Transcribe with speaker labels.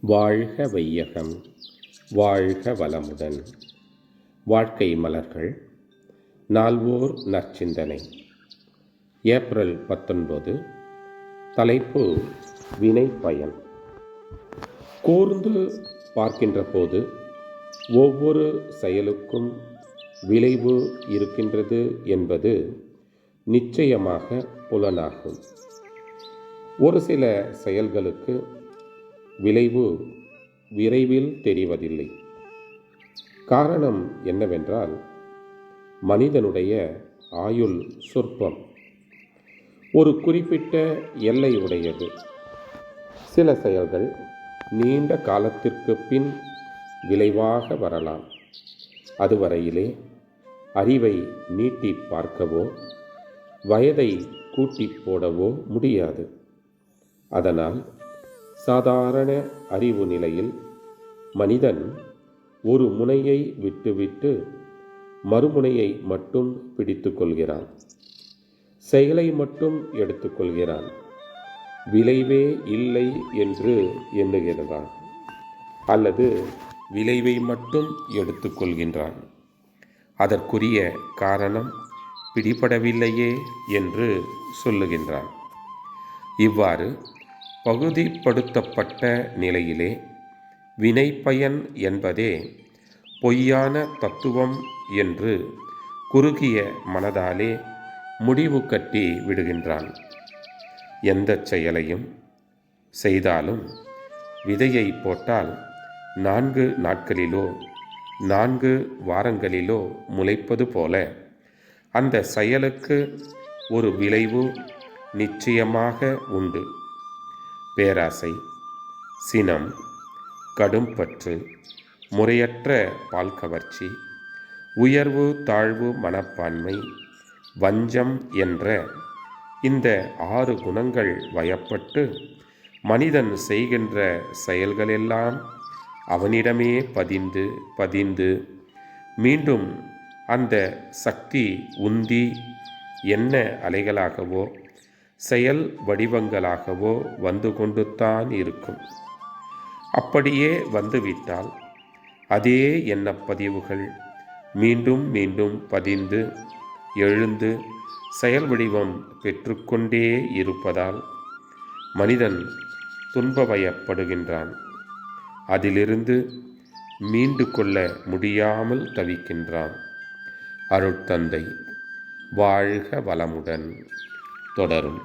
Speaker 1: வாழ்க வையகம், வாழ்க வளமுடன். வாழ்க்கை மலர்கள். நால்வோர் நற்சிந்தனை. ஏப்ரல் 19. தலைப்பு வினை பயன். கூர்ந்து பார்க்கின்ற போது ஒவ்வொரு செயலுக்கும் விளைவு இருக்கின்றது என்பது நிச்சயமாக புலனாகும். ஒரு சில செயல்களுக்கு விளைவு விரைவில் தெரிவதில்லை. காரணம் என்னவென்றால், மனிதனுடைய ஆயுள் சொற்பம், ஒரு குறிப்பிட்ட எல்லை உடையது. சில செயல்கள் நீண்ட காலத்திற்கு பின் விளைவாக வரலாம். அதுவரையிலே அறிவை நீட்டி பார்க்கவோ வயதை கூட்டி போடவோ முடியாது. அதனால் சாதாரண அறிவு நிலையில் மனிதன் ஒரு முனையை விட்டுவிட்டு மறுமுனையை மட்டும் பிடித்து கொள்கிறான். செயலை மட்டும் எடுத்துக்கொள்கிறான். விளைவே இல்லை என்று எண்ணுகிறான், அல்லது விளைவை மட்டும் எடுத்துக்கொள்கின்றான். அதற்குரிய காரணம் பிடிபடவில்லையே என்று சொல்லுகின்றான். இவ்வாறு பகுதிப்படுத்தப்பட்ட நிலையிலே வினைப்பயன் என்பதே பொய்யான தத்துவம் என்று குறுகிய மனதாலே முடிவு கட்டி விடுகின்றான். எந்த செயலையும் செய்தாலும் விதையை போட்டால் 4 நாட்களிலோ 4 வாரங்களிலோ முளைப்பது போல அந்த செயலுக்கு ஒரு விளைவு நிச்சயமாக உண்டு. பேராசை, சினம், கடும்பற்று, முறையற்ற பால் கவர்ச்சி, உயர்வு தாழ்வு மனப்பான்மை, வஞ்சம் என்ற இந்த 6 குணங்கள் வயப்பட்டு மனிதன் செய்கின்ற செயல்களெல்லாம் அவனிடமே பதிந்து மீண்டும் அந்த சக்தி உந்தி என்ன அலைகளாகவோ செயல் வடிவங்களாகவோ வந்து கொண்டுத்தான் இருக்கும். அப்படியே வந்துவிட்டால் அதே எண்ணப்பதிவுகள் மீண்டும் மீண்டும் பதிந்து எழுந்து செயல் வடிவம் பெற்றுக்கொண்டே இருப்பதால் மனிதன் துன்பவயப்படுகின்றான். அதிலிருந்து மீண்டு கொள்ள முடியாமல் தவிக்கின்றான். அருட்தந்தை வாழ்க வளமுடன் தொடரும்.